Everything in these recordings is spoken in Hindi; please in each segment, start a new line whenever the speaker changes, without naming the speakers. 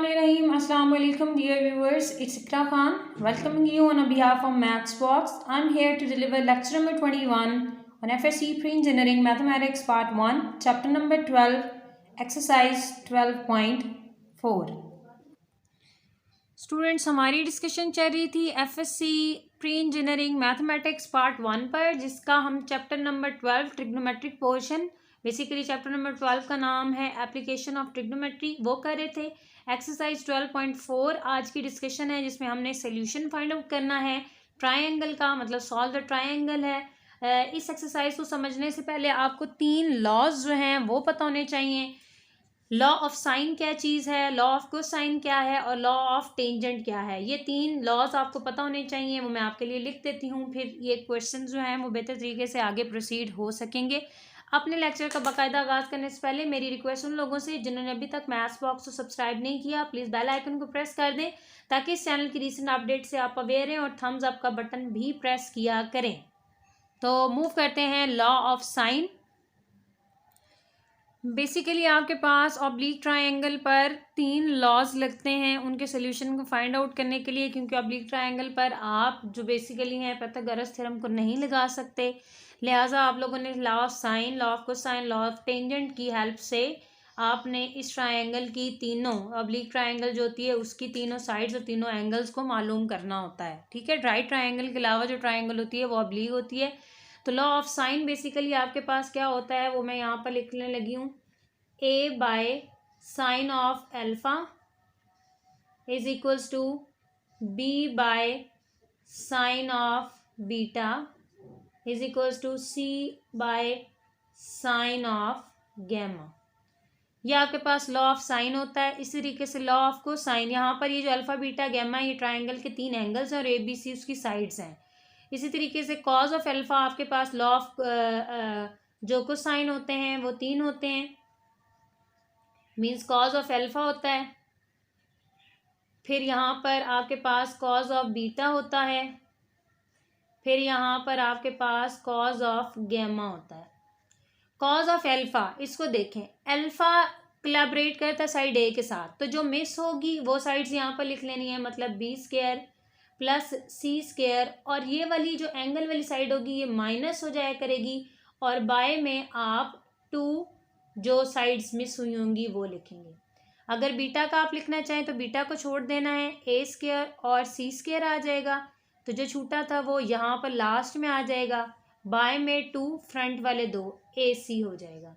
Bismillahirrahmanirrahim. Assalamu alaikum, dear viewers. It's Ikra Khan welcoming you on behalf of Maths Box. I'm here to deliver lecture number 21 on FSC Pre-Engineering Mathematics Part 1, Chapter number 12, Exercise 12.4. Students, हमारी डिस्कशन चल रही थी FSc pre engineering mathematics part 1 पर, जिसका हम chapter number 12 trigonometric portion, basically chapter number 12 का नाम है एप्लीकेशन ऑफ ट्रिग्नोमेट्री, वो कर रहे थे। एक्सरसाइज 12.4 आज की डिस्कशन है, जिसमें हमने सोल्यूशन फाइंड आउट करना है ट्रायंगल का, मतलब सॉल्व द ट्रायंगल है। इस एक्सरसाइज को समझने से पहले आपको 3 लॉज जो हैं वो पता होने चाहिए। लॉ ऑफ साइन क्या चीज़ है, लॉ ऑफ कोसाइन क्या है और लॉ ऑफ टेंजेंट क्या है। ये 3 लॉज आपको पता होने चाहिए, वो मैं आपके लिए लिख देती हूँ, फिर ये क्वेश्चन जो हैं वो बेहतर तरीके से आगे प्रोसीड हो सकेंगे। अपने लेक्चर का बाकायदा आगाज़ करने से पहले मेरी रिक्वेस्ट उन लोगों से जिन्होंने अभी तक मैथ्स बॉक्स को सब्सक्राइब नहीं किया, प्लीज़ बेल आइकन को प्रेस कर दें ताकि इस चैनल की रीसेंट अपडेट से आप अवेयर हैं, और थम्स अप का बटन भी प्रेस किया करें। तो मूव करते हैं लॉ ऑफ साइन। बेसिकली आपके पास ऑब्लिक ट्रायंगल पर 3 लॉज लगते हैं उनके सोल्यूशन को फाइंड आउट करने के लिए, क्योंकि ऑब्लिक ट्रायंगल पर आप जो बेसिकली हैं पाइथागोरस थ्योरम को नहीं लगा सकते। लिहाजा आप लोगों ने law of sine, law of cosine, law of tangent की हेल्प से आपने इस ट्रायंगल की तीनों ऑब्लिक ट्रायंगल जो होती है उसकी तीनों साइड्स और तीनों एंगल्स को मालूम करना होता है। ठीक है, राइट ट्रायंगल के अलावा जो ट्रायंगल होती है वो ऑब्लिक होती है। तो लॉ ऑफ साइन बेसिकली आपके पास क्या होता है वो मैं यहाँ पर लिखने लगी हूँ। A by sin of alpha is equals to B by sin of beta is equals to C by sin of gamma। ये आपके पास लॉ ऑफ साइन होता है। इसी तरीके से लॉ ऑफ कोसाइन, यहाँ पर ये जो अल्फा बीटा गैमा ये ट्रायंगल के 3 एंगल्स हैं और ABC उसकी साइड्स हैं। इसी तरीके से कॉज ऑफ अल्फा आपके पास लॉ ऑफ जो कोसाइन होते हैं वो 3 होते हैं, मीन्स कॉज ऑफ अल्फा होता है। फिर यहाँ पर आपके पास कॉज ऑफ बीटा होता है। फिर यहाँ पर आपके पास कॉज ऑफ गैमा होता है। कॉज ऑफ अल्फा, इसको देखें, अल्फा कोलैबोरेट करता है साइड ए के साथ, तो जो मिस होगी वो साइड्स यहाँ पर लिख लेनी है, मतलब बी स्क्वायर प्लस सी स्क्वायर, और ये वाली जो एंगल वाली साइड होगी ये माइनस हो जाया करेगी, और बाय में आप 2 जो साइड्स मिस हुई होंगी वो लिखेंगे। अगर बीटा का आप लिखना चाहें तो बीटा को छोड़ देना है, ए स्क्वायर और सी स्क्वायर आ जाएगा, तो जो छूटा था वो यहाँ पर लास्ट में आ जाएगा, बाय में 2 फ्रंट वाले 2 ए सी हो जाएगा।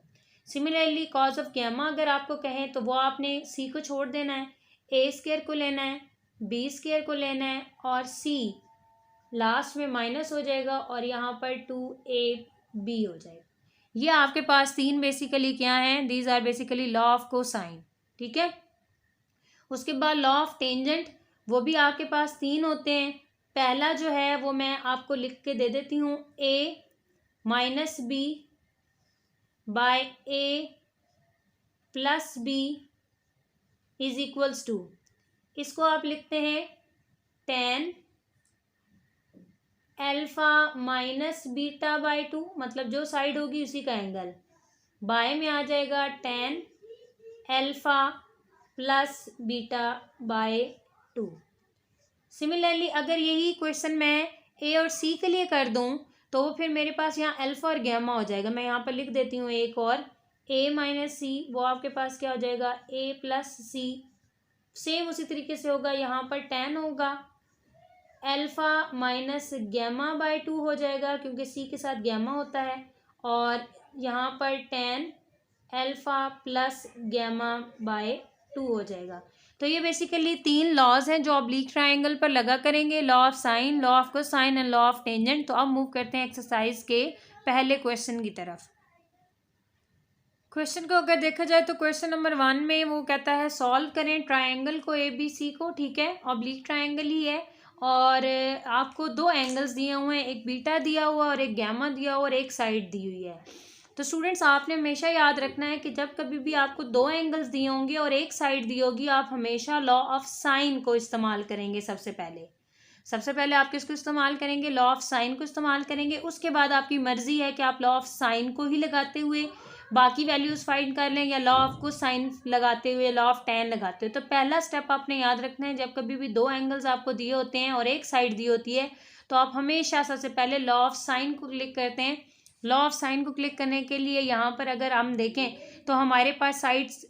सिमिलरली कॉज ऑफ गैमा अगर आपको कहें तो वो आपने सी को छोड़ देना है, ए स्क्वायर को लेना है, बी स्क्वायर को लेना है, और सी लास्ट में माइनस हो जाएगा और यहाँ पर 2ab हो जाएगा। ये आपके पास 3 बेसिकली क्या हैं, these are basically law of cosine. ठीक है, उसके बाद लॉ ऑफ टेंजेंट, वो भी आपके पास 3 होते हैं। पहला जो है वो मैं आपको लिख के दे देती हूँ, a minus B by a plus B is equals to, इसको आप लिखते हैं tan alpha minus beta by 2, मतलब जो साइड होगी उसी का एंगल, बाय में आ जाएगा tan alpha plus beta by 2। Similarly अगर यही क्वेश्चन मैं ए और सी के लिए कर दूं तो वो फिर मेरे पास यहाँ अल्फा और गैमा हो जाएगा। मैं यहाँ पर लिख देती हूँ एक और, a माइनस सी, वो आपके पास क्या हो जाएगा, a प्लस सी। सेम उसी तरीके से होगा, यहाँ पर tan होगा अल्फा माइनस गैमा बाय 2 हो जाएगा, क्योंकि सी के साथ गैमा होता है, और यहाँ पर tan alpha plus gamma by 2 हो जाएगा। तो ये बेसिकली 3 लॉज हैं जो ऑब्लिक ट्रायंगल पर लगा करेंगे, law of sine, law of cosine and law of tangent. तो अब मूव करते हैं एक्सरसाइज के पहले क्वेश्चन की तरफ। क्वेश्चन को अगर देखा जाए तो क्वेश्चन नंबर 1 में वो कहता है सॉल्व करें ट्रायंगल को ABC को। ठीक है, ऑब्लिक ट्रायंगल ही है, और आपको 2 एंगल्स दिए हुए हैं, एक बीटा दिया हुआ और एक गैमा दिया हुआ और एक साइड दी हुई है। तो स्टूडेंट्स आपने हमेशा याद रखना है कि जब कभी भी आपको 2 एंगल्स दिए होंगे और एक साइड दी होगी, आप हमेशा लॉ ऑफ साइन को इस्तेमाल करेंगे। सबसे पहले आप किसको इस्तेमाल करेंगे, लॉ ऑफ साइन को इस्तेमाल करेंगे। उसके बाद आपकी मर्जी है कि आप लॉ ऑफ साइन को ही लगाते हुए बाकी वैल्यूज़ फाइंड कर लें या लॉ ऑफ कोसाइन लगाते हुए, लॉ ऑफ tan लगाते हुए। तो पहला स्टेप आपने याद रखना है, जब कभी भी दो एंगल्स आपको दिए होते हैं और एक साइड दी होती है तो आप हमेशा सबसे पहले लॉ ऑफ साइन को क्लिक करते हैं। लॉ ऑफ साइन को क्लिक करने के लिए यहाँ पर अगर हम देखें तो हमारे पास साइड्स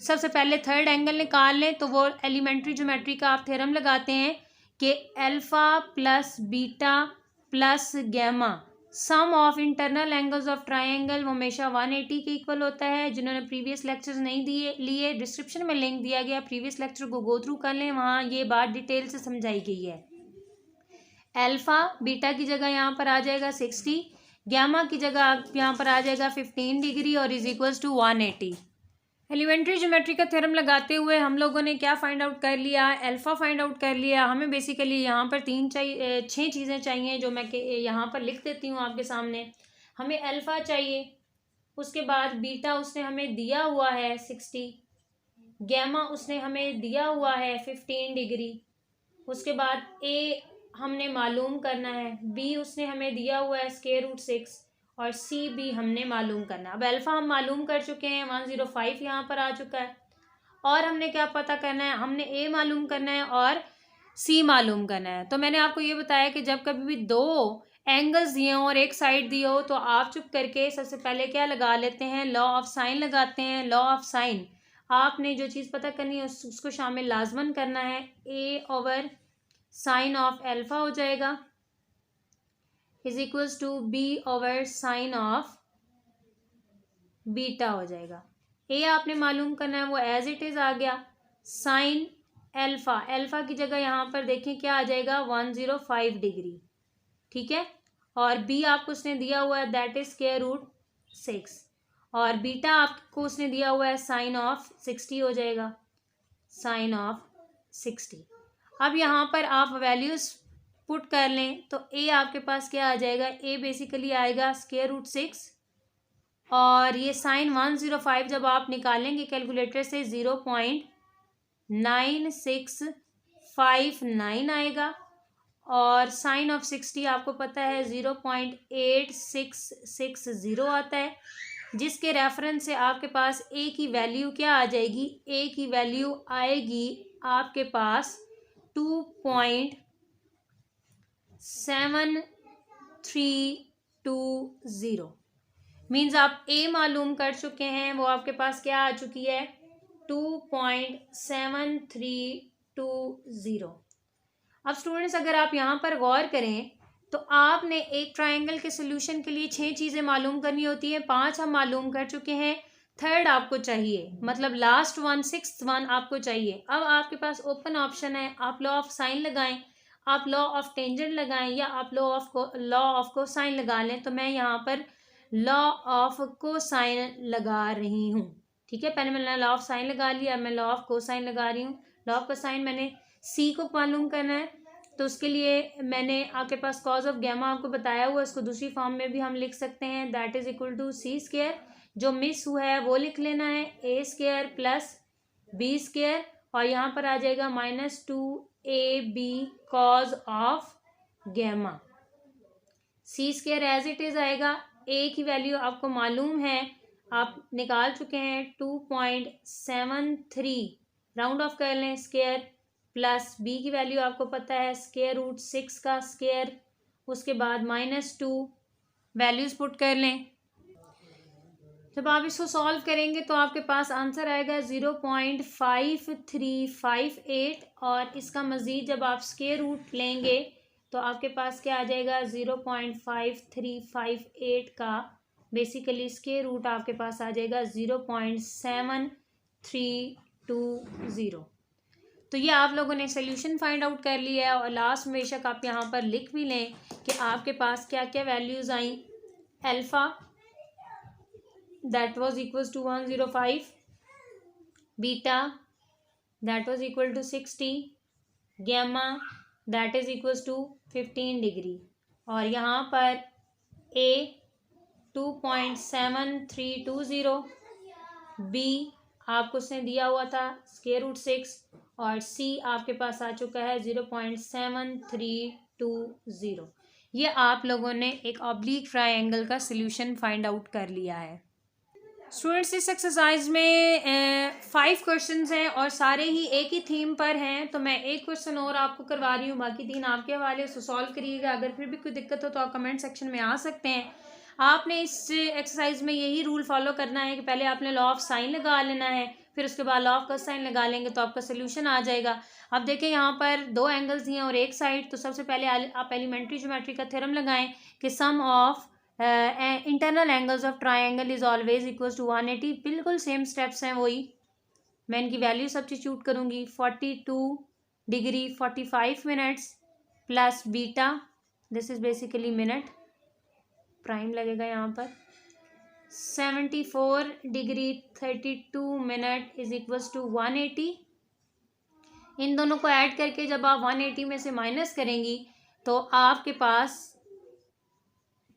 सबसे पहले थर्ड एंगल निकाल लें तो वो एलिमेंट्री ज्योमेट्री का आप थ्योरम लगाते हैं कि alpha plus beta plus gamma sum of internal angles of triangle वो हमेशा 180 के इक्वल होता है। जिन्होंने प्रीवियस लेक्चर्स नहीं लिए डिस्क्रिप्शन में लिंक दिया गया, प्रीवियस लेक्चर को गो थ्रू कर लें, वहाँ ये बात डिटेल से समझाई गई है। अल्फा बीटा की जगह यहाँ पर आ जाएगा 60, गैमा की जगह यहाँ पर आ जाएगा 15 डिग्री और is equals to 180। Elementary geometry का थ्योरम लगाते हुए हम लोगों ने क्या फाइंड आउट कर लिया, अल्फा फाइंड आउट कर लिया। हमें बेसिकली यहाँ पर 6 चीज़ें चाहिए जो मैं यहाँ पर लिख देती हूँ आपके सामने। हमें अल्फा चाहिए, उसके बाद बीटा उसने हमें दिया हुआ है 60, गैमा उसने हमें दिया हुआ है 15 डिग्री, उसके बाद ए हमने मालूम करना है, बी उसने हमें दिया हुआ है √6 और सी भी हमने मालूम करना है। अब अल्फ़ा हम मालूम कर चुके हैं, 105 यहाँ पर आ चुका है। और हमने क्या पता करना है, हमने ए मालूम करना है और सी मालूम करना है। तो मैंने आपको ये बताया कि जब कभी भी दो एंगल्स दिए हों और एक साइड दी हो तो आप चुप करके सबसे पहले क्या लगा लेते हैं, लॉ ऑफ साइन लगाते हैं। लॉ ऑफ साइन आपने जो चीज़ पता करनी है उसको शामिल लाजमन करना है। A over sine of alpha हो जाएगा is equals to B over sine of beta हो जाएगा। ए आपने मालूम करना है, वो एज इट इज़ आ गया साइन अल्फ़ा। अल्फ़ा की जगह यहाँ पर देखें क्या आ जाएगा 105 डिग्री, ठीक है। और बी आपको उसने दिया हुआ है दैट इज √6 और बीटा आपको उसने दिया हुआ है साइन ऑफ 60 हो जाएगा, साइन ऑफ 60। अब यहाँ पर आप वैल्यूज़ पुट कर लें तो ए आपके पास क्या आ जाएगा, ए बेसिकली आएगा √6 और ये साइन 105 जब आप निकालेंगे कैलकुलेटर से 0.9659 आएगा और साइन ऑफ 60 आपको पता है 0.8660 आता है, जिसके रेफरेंस से आपके पास ए की वैल्यू क्या आ जाएगी, ए की वैल्यू आएगी आपके पास 2.7320। मीन्स आप ए मालूम कर चुके हैं, वो आपके पास क्या आ चुकी है 2.7320। अब स्टूडेंट्स अगर आप यहाँ पर गौर करें तो आपने एक ट्रायंगल के सोल्यूशन के लिए 6 चीज़ें मालूम करनी होती हैं, 5 हम मालूम कर चुके हैं, थर्ड आपको चाहिए, मतलब लास्ट वन 6th वन आपको चाहिए। अब आपके पास ओपन ऑप्शन है, आप लॉ ऑफ साइन लगाएं, आप लॉ ऑफ टेंजेंट लगाएं या आप लॉ ऑफ कोसाइन लगा लें। तो मैं यहाँ पर लॉ ऑफ कोसाइन लगा रही हूँ, ठीक है। पहले मैंने लॉ ऑफ साइन लगा लिया, मैं लॉ ऑफ कोसाइन लगा रही हूँ। लॉ ऑफ कोसाइन मैंने सी को मालूम करना है तो उसके लिए मैंने आपके पास कॉज ऑफ गैमा आपको बताया हुआ, इसको दूसरी फॉर्म में भी हम लिख सकते हैं, that is equal to c²। जो मिस हुआ है वो लिख लेना है a² प्लस b² और यहाँ पर आ जाएगा -2ab cos of gamma. c² as it is आएगा, a की वैल्यू आपको मालूम है, आप निकाल चुके हैं 2.73, राउंड ऑफ कर लें स्क्वायर, प्लस b की वैल्यू आपको पता है √6 का स्क्वायर, उसके बाद -2 वैल्यूज़ पुट कर लें। जब आप इसको सॉल्व करेंगे तो आपके पास आंसर आएगा 0.5358 और इसका मज़ीद जब आप स्क्वायर रूट लेंगे तो आपके पास क्या आ जाएगा 0.5358 का बेसिकली स्क्वायर रूट आपके पास आ जाएगा 0.7320। तो ये आप लोगों ने सोल्यूशन फाइंड आउट कर लिया है और लास्ट में बेशक आप यहाँ पर लिख भी लें कि आपके पास क्या क्या values I. Alpha that was equals to 105, beta that was equal to 60, gamma that is equals to 15 degree और यहाँ पर a 2.7320, b आपको उसने दिया हुआ था √6 और c आपके पास आ चुका है 0.7320। ये आप लोगों ने एक ऑब्लिक ट्रायंगल का सॉल्यूशन फाइंड आउट कर लिया है। स्टूडेंट्स इस एक्सरसाइज में 5 क्वेश्चंस हैं और सारे ही एक ही थीम पर हैं, तो मैं एक क्वेश्चन और आपको करवा रही हूँ, बाकी 3 आपके हवाले से सॉल्व करिएगा। अगर फिर भी कोई दिक्कत हो तो आप कमेंट सेक्शन में आ सकते हैं। आपने इस एक्सरसाइज में यही रूल फॉलो करना है कि पहले आपने लॉ ऑफ साइन लगा लेना है, फिर उसके बाद लॉ ऑफ कॉस साइन लगा लेंगे तो आपका सोल्यूशन आ जाएगा। अब देखें यहाँ पर 2 एंगल्स दिए हैं और एक साइड, तो सबसे पहले आप एलिमेंट्री ज्योमेट्री का थ्योरम लगाएं कि sum of internal angles of triangle is always equal to 180। बिल्कुल सेम स्टेप्स हैं वही, मैं इनकी वैल्यू सब्स्टिट्यूट करूंगी। 42 degree 45 minutes plus beta, this is basically minute, prime लगेगा यहाँ पर। 74 degree 32 minute is equals to 180। इन दोनों को ऐड करके जब आप 180 में से माइनस करेंगी तो आपके पास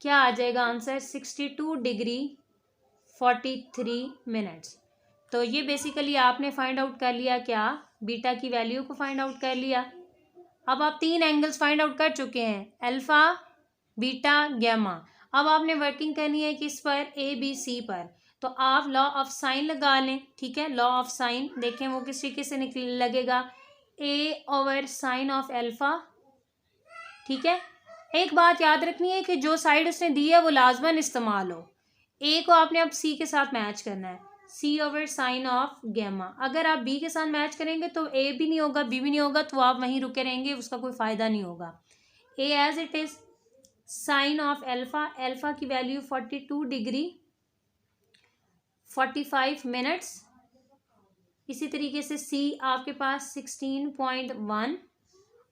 क्या आ जाएगा आंसर, 62 डिग्री 43 मिनट्स। तो ये बेसिकली आपने फाइंड आउट कर लिया, क्या, बीटा की वैल्यू को फाइंड आउट कर लिया। अब आप 3 एंगल्स फाइंड आउट कर चुके हैं, अल्फा, बीटा, गैमा। अब आपने वर्किंग करनी है किस पर, ए बी सी पर। तो आप लॉ ऑफ साइन लगा लें, ठीक है। लॉ ऑफ साइन देखें वो किस तरीके से लगेगा, ए ओवर साइन ऑफ अल्फा, ठीक है। एक बात याद रखनी है कि जो साइड उसने दी है वो लाजमन इस्तेमाल हो। ए को आपने अब सी के साथ मैच करना है, सी ओवर साइन ऑफ गैमा। अगर आप बी के साथ मैच करेंगे तो ए भी नहीं होगा, बी भी नहीं होगा, तो आप वहीं रुके रहेंगे, उसका कोई फ़ायदा नहीं होगा। A as it is sine of alpha, alpha की वैल्यू 42 डिग्री 45 मिनट्स। इसी तरीके से सी आपके पास 16.1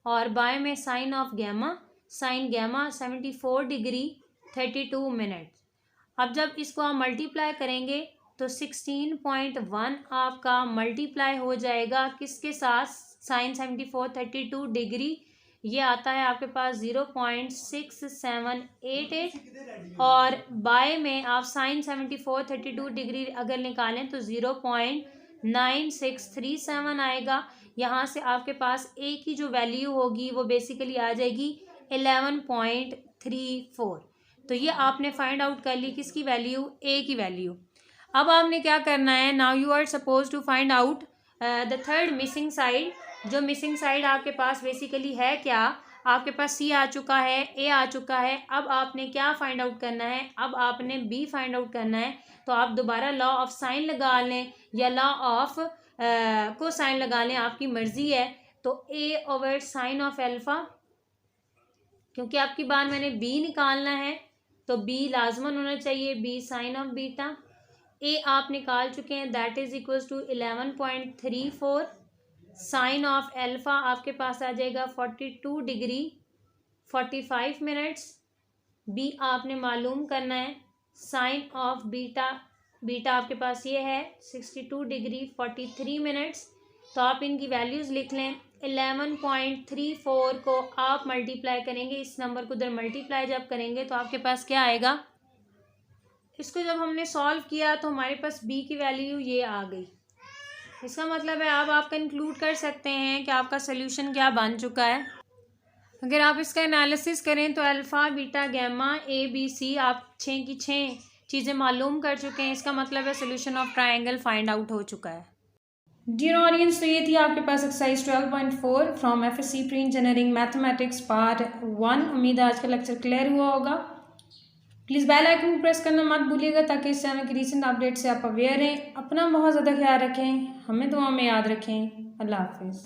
और बाय में sine of gamma, sine gamma 74 degree 32 minute. अब जब इसको आप मल्टीप्लाई करेंगे तो 16.1 आपका मल्टीप्लाई हो जाएगा किसके साथ, साइन 74 32 डिग्री, ये आता है आपके पास 0.6788 और बाय में आप साइन 74 32 डिग्री अगर निकालें तो 0.9637 आएगा। यहाँ से आपके पास ए की जो वैल्यू होगी वो बेसिकली आ जाएगी 11.34। तो ये आपने फाइंड आउट कर ली किसकी वैल्यू, ए की वैल्यू। अब आपने क्या करना है, now you are suppose to find out the third missing side. जो मिसिंग साइड आपके पास बेसिकली है क्या, आपके पास सी आ चुका है, ए आ चुका है। अब आपने क्या फाइंड आउट करना है, अब आपने बी फाइंड आउट करना है। तो आप दोबारा लॉ ऑफ साइन लगा लें या लॉ ऑफ को साइन लगा लें, आपकी मर्जी है। तो ए ओवर साइन ऑफ अल्फा, क्योंकि आपकी बार मैंने बी निकालना है तो बी लाजमन होना चाहिए, B sine of beta. A आप निकाल चुके हैं, that is equals to 11.34। Sine of alpha आपके पास आ जाएगा 42 डिग्री 45 मिनट्स। बी आपने मालूम करना है, साइन ऑफ बीटा, बीटा आपके पास ये है 62 डिग्री 43 मिनट्स। तो आप इनकी वैल्यूज़ लिख लें। 11.34 को आप मल्टीप्लाई करेंगे, इस नंबर को उधर मल्टीप्लाई जब करेंगे तो आपके पास क्या आएगा, इसको जब हमने सॉल्व किया तो हमारे पास बी की वैल्यू ये आ गई। इसका मतलब है अब आप कंक्लूड कर सकते हैं कि आपका सोल्यूशन क्या बन चुका है। अगर आप इसका एनालिसिस करें तो alpha, beta, gamma, A B C आप 6 की 6 चीज़ें मालूम कर चुके हैं। इसका मतलब है solution of triangle find out हो चुका है। डियर ऑडियंस, तो ये थी आपके पास exercise 12.4 from FSC pre engineering mathematics part 1। उम्मीद है आज का लेक्चर क्लियर हुआ होगा। प्लीज़ बेल आइकन प्रेस करना मत भूलिएगा ताकि इस चैनल की रीसेंट अपडेट से आप अवेयर रहें। अपना बहुत ज़्यादा ख्याल रखें, हमें दुआ में याद रखें। अल्लाह हाफिज़।